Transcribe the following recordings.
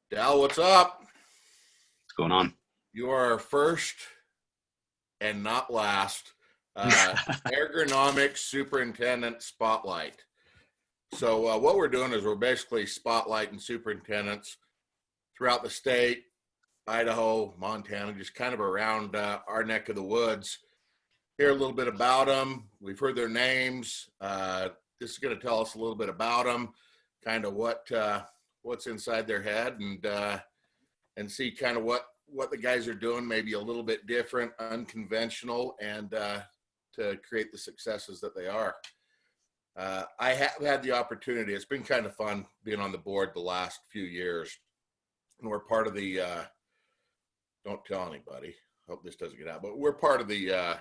Dal, what's up? What's going on? You are our first and not last Airgronomics Superintendent Spotlight. So what we're doing is we're basically spotlighting superintendents throughout the state, Idaho, Montana, just kind of around our neck of the woods. Hear a little bit about them. We've heard their names. This is going to tell us a little bit about them, kind of what's inside their head, and see kind of what the guys are doing, maybe a little bit different, unconventional, and to create the successes that they are. I have had the opportunity. It's been kind of fun being on the board the last few years, and we're part of the. Don't tell anybody. Hope this doesn't get out, but we're part of the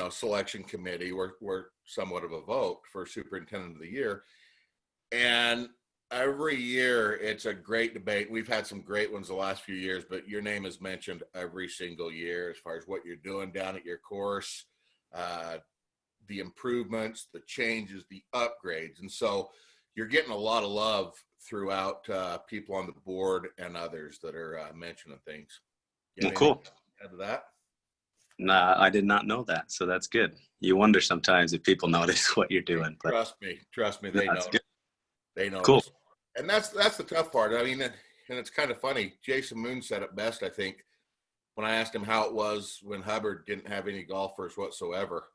selection committee. We're somewhat of a vote for superintendent of the year, and every year it's a great debate. We've had some great ones the last few years, but your name is mentioned every single year as far as what you're doing down at your course, the improvements, the changes, the upgrades. And so you're getting a lot of love throughout people on the board and others that are mentioning things. Well, cool. To add to that? Nah, I did not know that, so that's good. You wonder sometimes if people notice what you're doing. But trust me, they know. They know. Cool. And that's the tough part. I mean, and it's kind of funny. Jason Moon said it best, I think, when I asked him how it was when Hubbard didn't have any golfers whatsoever.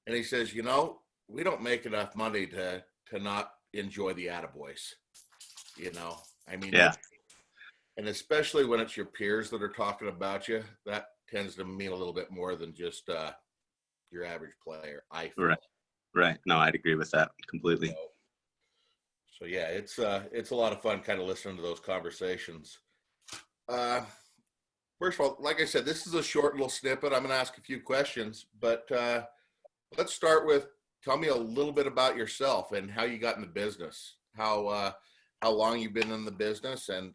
And he says, we don't make enough money to not enjoy the attaboys. I mean, yeah. And especially when it's your peers that are talking about you, that tends to mean a little bit more than just your average player, I feel. Right. No, I'd agree with that completely. So yeah, it's a lot of fun kind of listening to those conversations. First of all, like I said, this is a short little snippet. I'm going to ask a few questions, but let's start with, tell me a little bit about yourself and how you got in the business, how long you've been in the business, and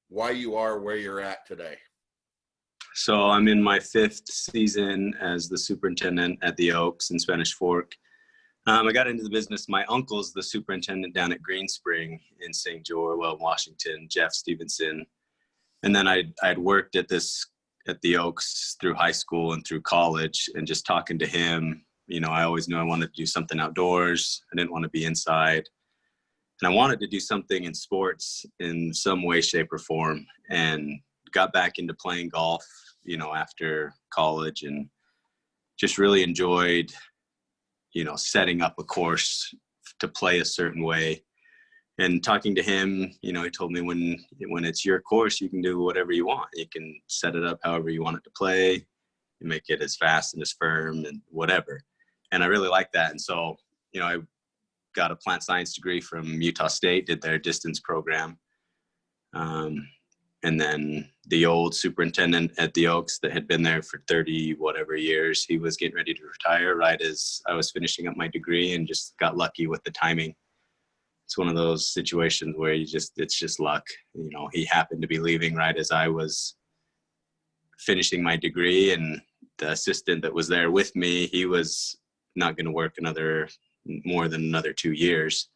why you are where you're at today. So I'm in my 5th season as the superintendent at the Oaks in Spanish Fork. I got into the business. My uncle's the superintendent down at Green Spring in St. George, Washington, Jeff Stevenson. And then I'd worked at the Oaks through high school and through college, and just talking to him, I always knew I wanted to do something outdoors. I didn't want to be inside. And I wanted to do something in sports in some way, shape, or form, and got back into playing golf, after college, and just really enjoyed, setting up a course to play a certain way. And talking to him, he told me when it's your course, you can do whatever you want. You can set it up however you want it to play. You make it as fast and as firm and whatever. And I really like that. And so, I got a plant science degree from Utah State, did their distance program. And then the old superintendent at the Oaks that had been there for 30 whatever years, he was getting ready to retire right as I was finishing up my degree, and just got lucky with the timing. It's one of those situations where it's just luck. He happened to be leaving right as I was finishing my degree, and the assistant that was there with me, he was not going to work more than another 2 years.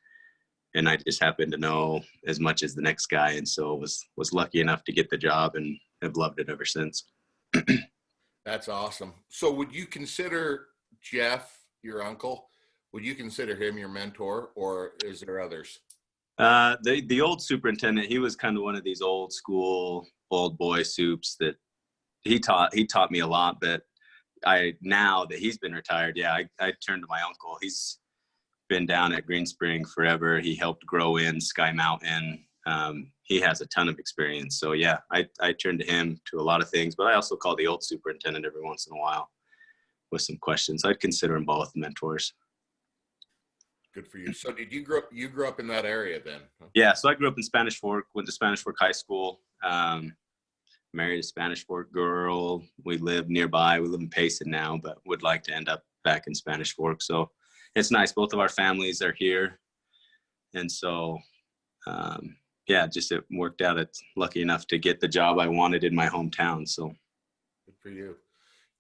And I just happened to know as much as the next guy. And so was lucky enough to get the job, and have loved it ever since. That's awesome. So would you consider Jeff, your uncle, would you consider him your mentor, or is there others? The old superintendent, he was kind of one of these old school, old boy soups that he taught me a lot. But now that he's been retired, I turned to my uncle. He's been down at Green Spring forever. He helped grow in Sky Mountain. He has a ton of experience. So I turn to him to a lot of things, but I also call the old superintendent every once in a while with some questions. I'd consider them both mentors. Good for you. So did you grew up in that area then? Yeah. So I grew up in Spanish Fork, went to Spanish Fork High School, married a Spanish Fork girl. We live nearby. We live in Payson now, but would like to end up back in Spanish Fork. So it's nice. Both of our families are here. And so, just it worked out. It's lucky enough to get the job I wanted in my hometown. So good for you.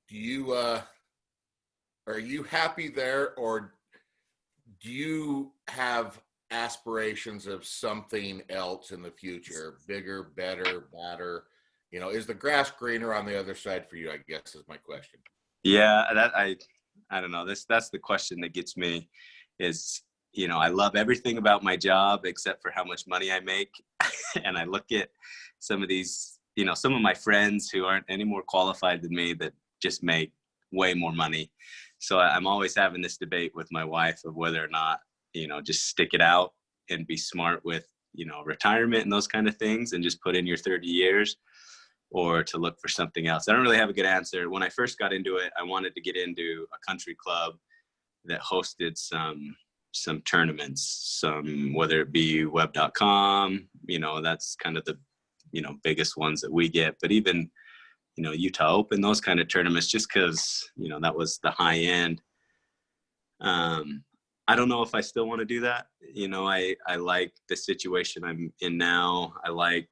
Do you, are you happy there, or do you have aspirations of something else in the future? Bigger, better, badder? You know, is the grass greener on the other side for you, I guess is my question. Yeah, I don't know. That's the question that gets me is, you know, I love everything about my job except for how much money I make. And I look at some of these, you know, some of my friends who aren't any more qualified than me that just make way more money. So I'm always having this debate with my wife of whether or not, you know, just stick it out and be smart with, you know, retirement and those kind of things and just put in your 30 years, or to look for something else. I don't really have a good answer. When I first got into it, I wanted to get into a country club that hosted some tournaments, some, whether it be web.com, you know, that's kind of the, you know, biggest ones that we get, but even, you know, Utah Open, those kind of tournaments, just because, you know, that was the high end. I don't know if I still want to do that. You know, I like the situation I'm in now. I like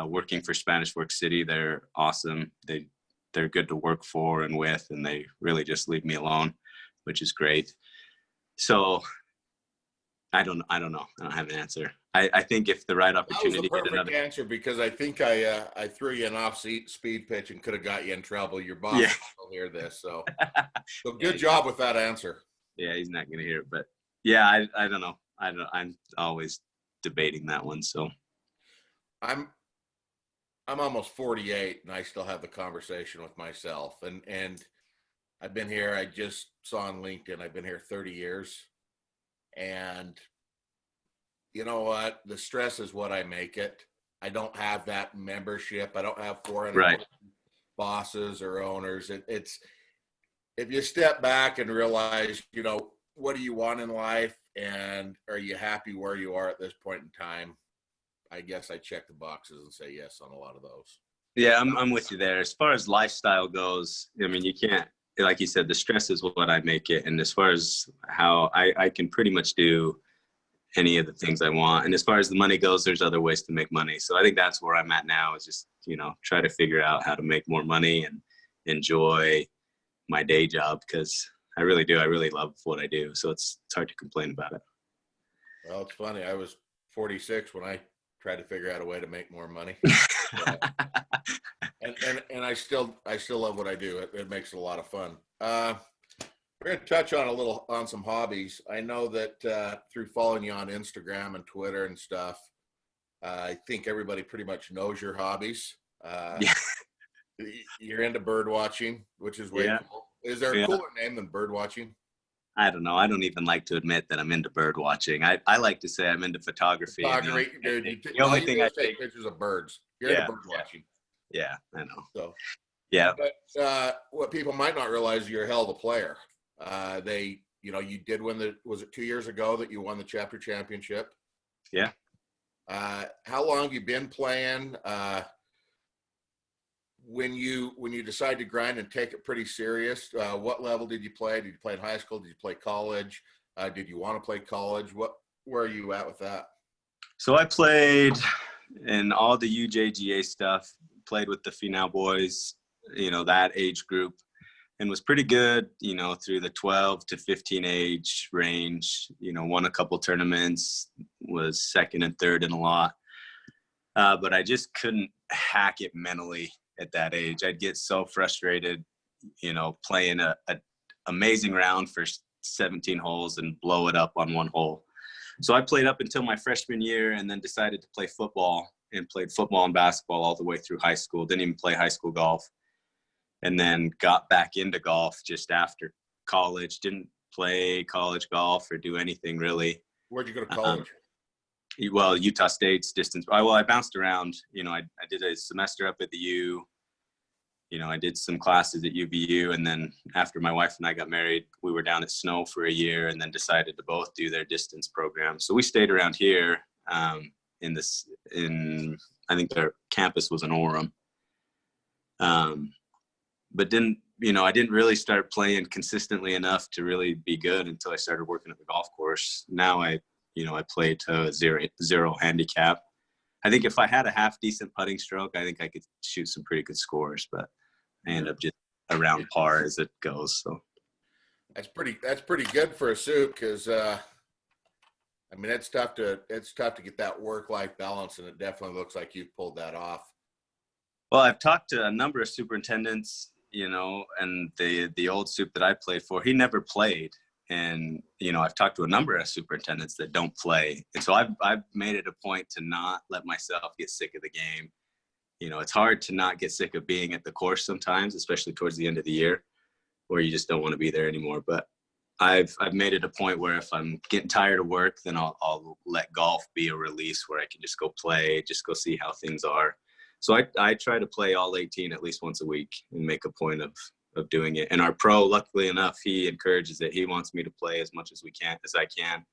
working for Spanish Fork City. They're awesome. They're good to work for and with, and they really just leave me alone, which is great. So I don't know. I don't have an answer. I think if the right opportunity. That was the perfect answer, because I think I threw you an off-speed pitch and could have got you in trouble. Your boss will hear this, so good job with that answer. Yeah, he's not going to hear it, but yeah, I don't know. I'm always debating that one. So I'm almost 48, and I still have the conversation with myself. And I've been here. I just saw on LinkedIn. I've been here 30 years, and you know what? The stress is what I make it. I don't have that membership. I don't have 400 bosses or owners. It's if you step back and realize, you know, what do you want in life, and are you happy where you are at this point in time? I guess I check the boxes and say yes on a lot of those. Yeah, I'm with you there. As far as lifestyle goes, I mean, you can't, like you said, the stress is what I make it. And as far as how I can pretty much do any of the things I want. And as far as the money goes, there's other ways to make money. So I think that's where I'm at now, is just, you know, try to figure out how to make more money and enjoy my day job, because I really do. I really love what I do. So it's hard to complain about it. Well, it's funny. I was 46 when I tried to figure out a way to make more money. And I still love what I do. It makes it a lot of fun. We're going to touch on some hobbies. I know that through following you on Instagram and Twitter and stuff, I think everybody pretty much knows your hobbies. You're into bird watching, which is way cool. Is there a cooler name than bird watching? I don't know. I don't even like to admit that I'm into bird watching. I like to say I'm into photography. Dude. The only thing I take pictures of birds. You're into bird watching. Yeah, I know. So, yeah. But what people might not realize, you're a hell of a player. You did win was it 2 years ago that you won the chapter championship? Yeah. How long have you been playing? When you decide to grind and take it pretty serious, what level did you play? Did you play in high school? Did you play college? Did you want to play college? Where are you at with that? So I played in all the UJGA stuff, played with the Finau boys, you know, that age group, and was pretty good, you know, through the 12 to 15 age range, you know, won a couple tournaments, was second and third in a lot. But I just couldn't hack it mentally at that age. I'd get so frustrated, you know, playing a amazing round for 17 holes and blow it up on one hole. So I played up until my freshman year, and then decided to play football, and played football and basketball all the way through high school. Didn't even play high school golf. And then got back into golf just after college. Didn't play college golf or do anything really. Where'd you go to college? Well, Utah State's distance. I bounced around. You know, I did a semester up at the U. You know, I did some classes at UVU, and then after my wife and I got married, we were down at Snow for a year, and then decided to both do their distance program. So we stayed around here. I think their campus was in Orem. But I didn't really start playing consistently enough to really be good until I started working at the golf course. Now I play to a zero handicap. I think if I had a half decent putting stroke, I think I could shoot some pretty good scores, but I end up just around par as it goes. So that's pretty good for a suit, because I mean, it's tough to get that work-life balance, and it definitely looks like you've pulled that off. Well, I've talked to a number of superintendents, and the old soup that I played for, he never played. And, I've talked to a number of superintendents that don't play. And so I've made it a point to not let myself get sick of the game. It's hard to not get sick of being at the course sometimes, especially towards the end of the year, where you just don't want to be there anymore. But I've made it a point where if I'm getting tired of work, then I'll let golf be a release where I can just go play, just go see how things are. So I try to play all 18 at least once a week and make a point of doing it. And our pro, luckily enough, he encourages it. He wants me to play as much as I can,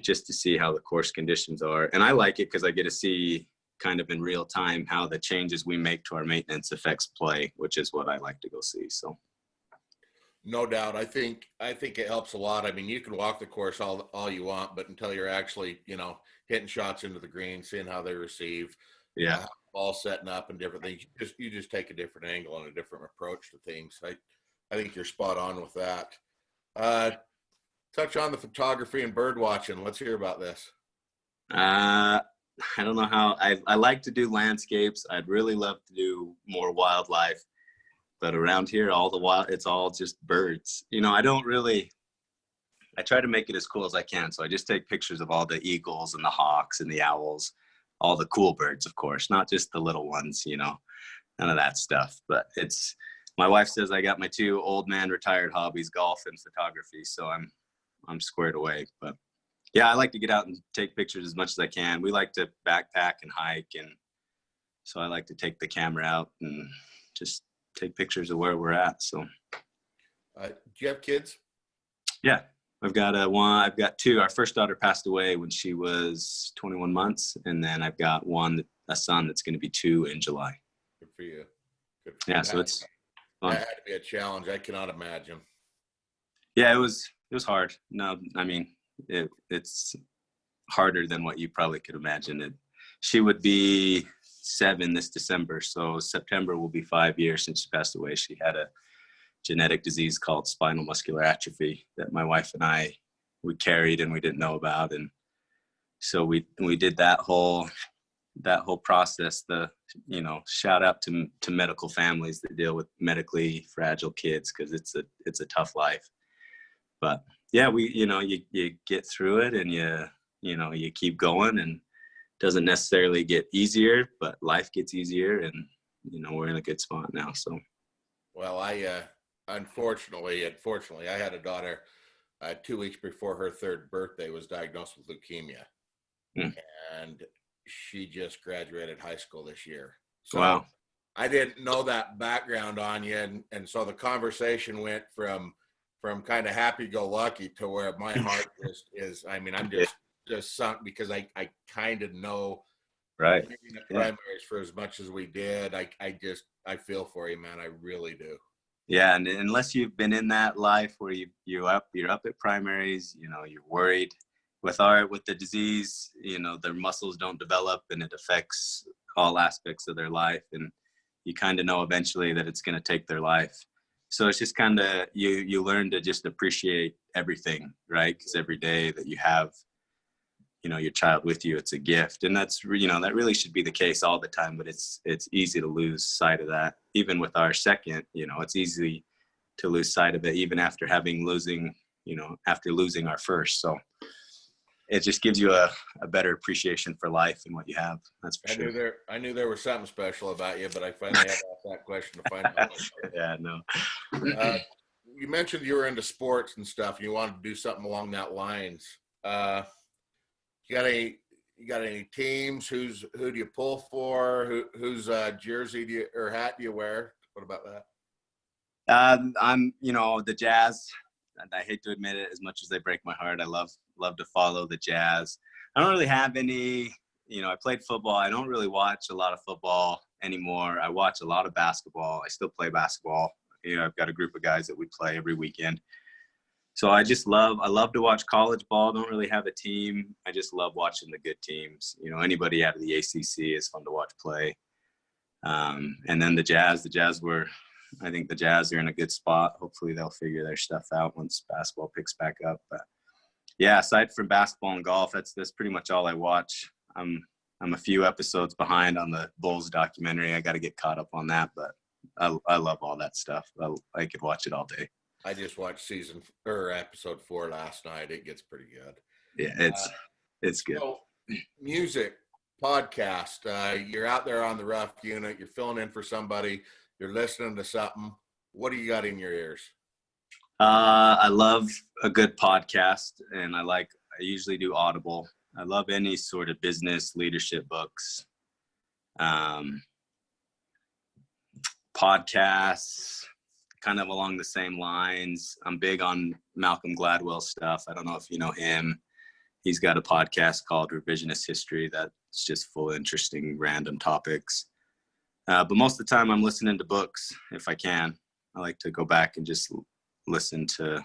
just to see how the course conditions are. And I like it because I get to see kind of in real time how the changes we make to our maintenance affects play, which is what I like to go see. So. No doubt. I think it helps a lot. I mean, you can walk the course all you want, but until you're actually, hitting shots into the green, seeing how they receive, Yeah, ball setting up and different things, you just take a different angle and a different approach to things. I think you're spot on with that. Touch on the photography and bird watching. Let's hear about this. I don't know how I like to do landscapes. I'd really love to do more wildlife, but around here, it's all just birds. I try to make it as cool as I can. So I just take pictures of all the eagles and the hawks and the owls, all the cool birds, of course, not just the little ones, none of that stuff. But my wife says I got my two old man retired hobbies, golf and photography. So I'm squared away. But yeah, I like to get out and take pictures as much as I can. We like to backpack and hike. And so I like to take the camera out and just take pictures of where we're at. So, do you have kids? Yeah, I've got two. Our first daughter passed away when she was 21 months. And then I've got a son that's going to be 2 in July. Good for you. Yeah. So it's fun. That had to be a challenge. I cannot imagine. Yeah, it was hard. No, I mean, it's harder than what you probably could imagine. She would be 7 this December. So September will be 5 years since she passed away. She had a genetic disease called spinal muscular atrophy that my wife and we carried and we didn't know about. And so we did that whole process. Shout out to medical families that deal with medically fragile kids, because it's a tough life. But yeah, you get through it and you keep going, and it doesn't necessarily get easier, but life gets easier, and we're in a good spot now. So, well, unfortunately, I had a daughter 2 weeks before her 3rd birthday was diagnosed with leukemia, and she just graduated high school this year. So wow. I didn't know that background on you, and so the conversation went from kind of happy-go-lucky to where my heart just is. I mean, I'm just sunk, because I kind of know, right, the primaries for as much as we did. I feel for you, man. I really do. Yeah, and unless you've been in that life where you're up at primaries, you're worried with the disease. Their muscles don't develop, and it affects all aspects of their life, and you kind of know eventually that it's going to take their life. So it's just kind of you learn to just appreciate everything, right? Because every day that you have your child with you, it's a gift. And that's that really should be the case all the time, but it's easy to lose sight of that. Even with our second, it's easy to lose sight of it, even after losing our first. So it just gives you a better appreciation for life and what you have. That's for sure. I knew there was something special about you, but I finally had to ask that question to find out. Yeah, no. You mentioned you were into sports and stuff, and you wanted to do something along that lines. You got any teams? Who do you pull for? Whose jersey or hat do you wear? What about that? I'm the Jazz. I hate to admit it, as much as they break my heart. I love to follow the Jazz. I don't really have any. I played football. I don't really watch a lot of football anymore. I watch a lot of basketball. I still play basketball. I've got a group of guys that we play every weekend. So I love to watch college ball. Don't really have a team. I just love watching the good teams. Anybody out of the ACC is fun to watch play. And then the Jazz I think the Jazz are in a good spot. Hopefully they'll figure their stuff out once basketball picks back up. But Yeah, aside from basketball and golf, that's pretty much all I watch. I'm a few episodes behind on the Bulls documentary. I got to get caught up on that, but I love all that stuff. I could watch it all day. I just watched episode 4 last night. It gets pretty good. Yeah, it's good. So, music, podcast. You're out there on the rough unit. You're filling in for somebody. You're listening to something. What do you got in your ears? I love a good podcast, and I usually do Audible. I love any sort of business leadership books, podcasts, kind of along the same lines. I'm big on Malcolm Gladwell stuff. I don't know if you know him. He's got a podcast called Revisionist History that's just full of interesting random topics. But most of the time I'm listening to books if I can. I like to go back and just listen to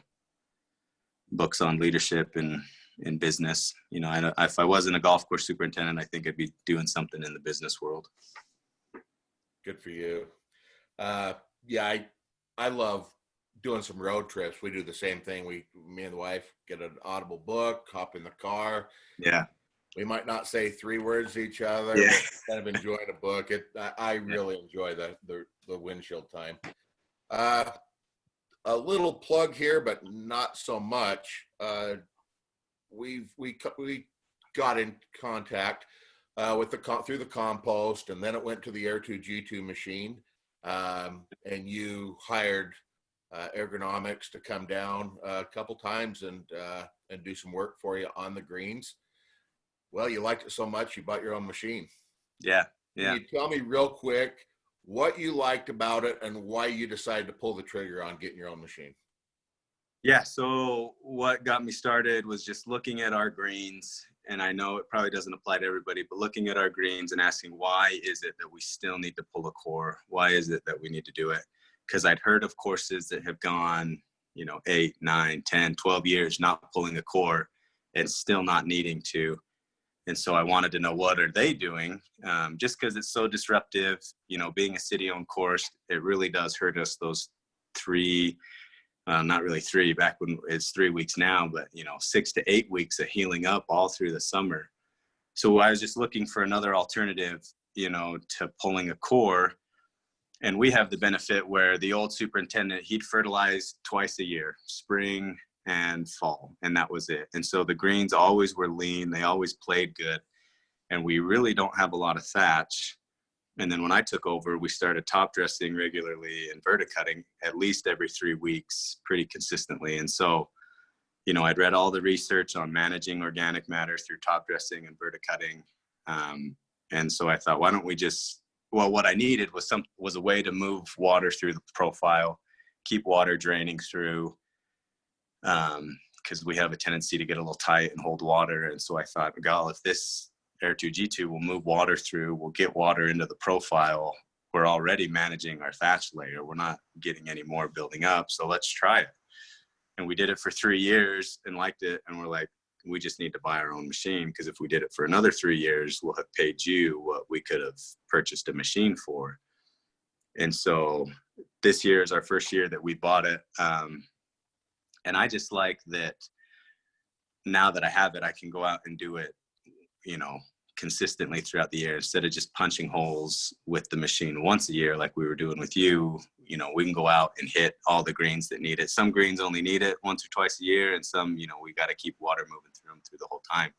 books on leadership and in business. You know, if I wasn't a golf course superintendent, I think I'd be doing something in the business world. Good for you. Yeah, I love doing some road trips. We do the same thing. Me and the wife get an Audible book, hop in the car. Yeah. We might not say 3 words to each other. Yeah. But kind of enjoying a book. I really enjoy the windshield time. A little plug here, but not so much. We got in contact through the compost, and then it went to the Air2G2 machine, and you hired Airgronomics to come down a couple times and do some work for you on the greens. Well, you liked it so much, you bought your own machine. Yeah. Can you tell me real quick what you liked about it and why you decided to pull the trigger on getting your own machine? Yeah, so what got me started was just looking at our greens, and I know it probably doesn't apply to everybody, but looking at our greens and asking, why is it that we still need to pull a core? Why is it that we need to do it? Because I'd heard of courses that have gone, 8, 9, 10, 12 years not pulling a core and still not needing to. And so I wanted to know, what are they doing? Just because it's so disruptive, being a city-owned course, it really does hurt us those 3, not really 3, back when it's 3 weeks now, but 6 to 8 weeks of healing up all through the summer. So I was just looking for another alternative, to pulling a core. And we have the benefit where the old superintendent, he'd fertilize twice a year, spring and fall, and that was it. And so the greens always were lean, they always played good, and we really don't have a lot of thatch. And then when I took over, we started top dressing regularly and verticutting at least every 3 weeks pretty consistently. And so, I'd read all the research on managing organic matter through top dressing and verticutting. And so I thought, why don't we what I needed was a way to move water through the profile, keep water draining through, because we have a tendency to get a little tight and hold water. And so I thought, God, if this Air2G2 will move water through, we'll get water into the profile. We're already managing our thatch layer. We're not getting any more building up. So let's try it. And we did it for 3 years and liked it. And we're like, we just need to buy our own machine, because if we did it for another 3 years, we'll have paid you what we could have purchased a machine for. And so this year is our first year that we bought it. And I just like that now that I have it, I can go out and do it, consistently throughout the year, instead of just punching holes with the machine once a year like we were doing with you. We can go out and hit all the greens that need it. Some greens only need it once or twice a year, and some, we got to keep water moving through them through the whole time.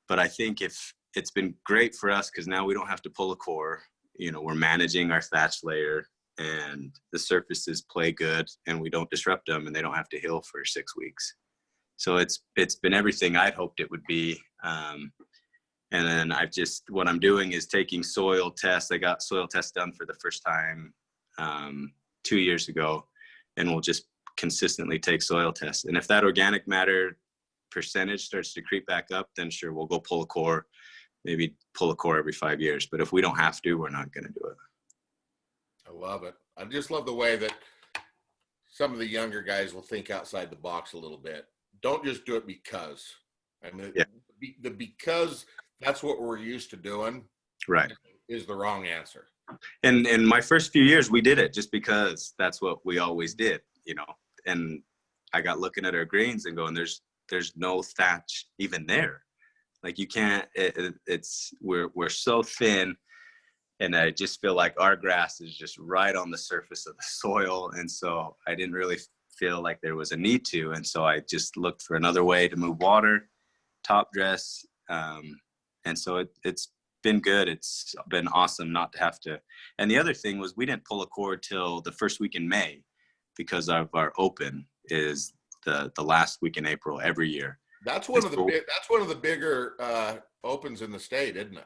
But I think if it's been great for us, because now we don't have to pull a core, we're managing our thatch layer, and the surfaces play good, and we don't disrupt them, and they don't have to heal for 6 weeks. So it's been everything I'd hoped it would be. And then what I'm doing is taking soil tests. I got soil tests done for the first time 2 years ago, and we'll just consistently take soil tests. And if that organic matter percentage starts to creep back up, then sure, we'll go pull a core, maybe pull a core every 5 years. But if we don't have to, we're not going to do it. I love it. I just love the way that some of the younger guys will think outside the box a little bit. Don't just do it because. Because that's what we're used to doing. Right. Is the wrong answer. And in my first few years, we did it just because that's what we always did, And I got looking at our greens and going, there's there's no thatch even there. Like you can't, we're so thin, and I just feel like our grass is just right on the surface of the soil. And so I didn't really feel like there was a need to. And so I just looked for another way to move water, top dress. And so it's been good. It's been awesome not to have to. And the other thing was we didn't pull a cord till the first week in May, because of our open is the last week in April every year. That's one of the bigger opens in the state, isn't it?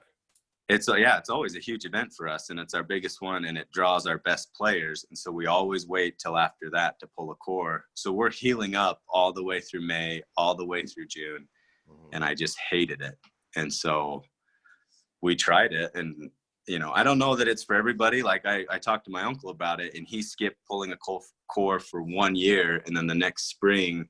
It's always a huge event for us, and it's our biggest one, and it draws our best players. And so we always wait till after that to pull a core. So we're healing up all the way through May, all the way through June. And I just hated it. And so we tried it, and I don't know that it's for everybody. Like I talked to my uncle about it, and he skipped pulling a core for 1 year. And then the next spring,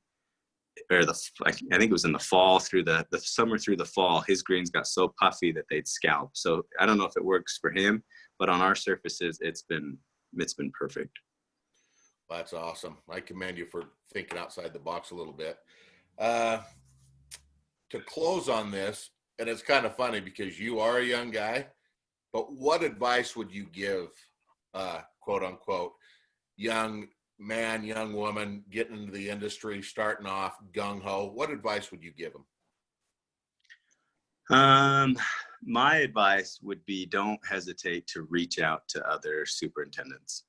or I think it was in the fall, through the summer through the fall, his greens got so puffy that they'd scalp. So I don't know if it works for him, but on our surfaces, it's been perfect. That's awesome. I commend you for thinking outside the box a little bit. To close on this, and it's kind of funny because you are a young guy, but what advice would you give, quote unquote, young man, young woman getting into the industry, starting off gung-ho? What advice would you give them? My advice would be, don't hesitate to reach out to other superintendents.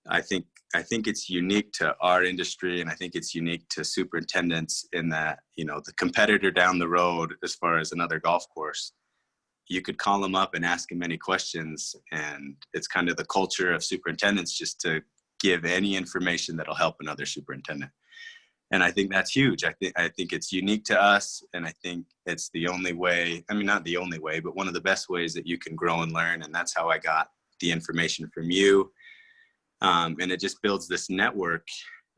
I think it's unique to our industry, and I think it's unique to superintendents in that, the competitor down the road, as far as another golf course, you could call them up and ask them any questions. And it's kind of the culture of superintendents just to give any information that'll help another superintendent. And I think that's huge. I think it's unique to us. And I think it's the only way, not the only way, but one of the best ways that you can grow and learn. And that's how I got the information from you. And it just builds this network.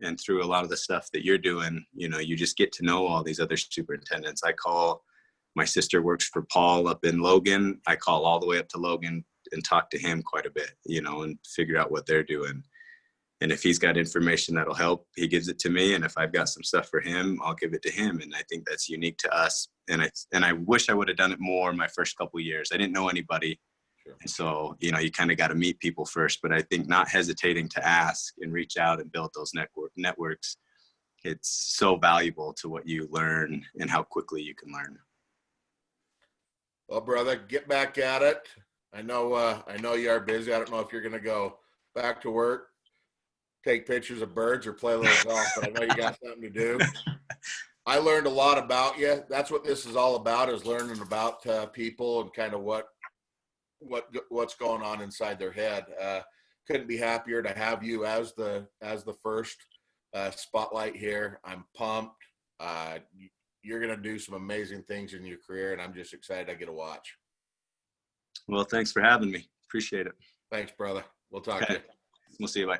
And through a lot of the stuff that you're doing, you just get to know all these other superintendents. My sister works for Paul up in Logan. I call all the way up to Logan and talk to him quite a bit, and figure out what they're doing. And if he's got information that'll help, he gives it to me. And if I've got some stuff for him, I'll give it to him. And I think that's unique to us. And I wish I would have done it more my first couple of years. I didn't know anybody. Sure. And so, you kind of got to meet people first. But I think not hesitating to ask and reach out and build those networks, it's so valuable to what you learn and how quickly you can learn. Well, brother, get back at it. I know you are busy. I don't know if you're going to go back to work, take pictures of birds, or play a little golf, but I know you got something to do. I learned a lot about you. That's what this is all about, is learning about people and kind of what's going on inside their head. Couldn't be happier to have you as the first spotlight here. I'm pumped. You're going to do some amazing things in your career, and I'm just excited I get to watch. Well, thanks for having me. Appreciate it. Thanks, brother. We'll talk to you. We'll see you. Bye.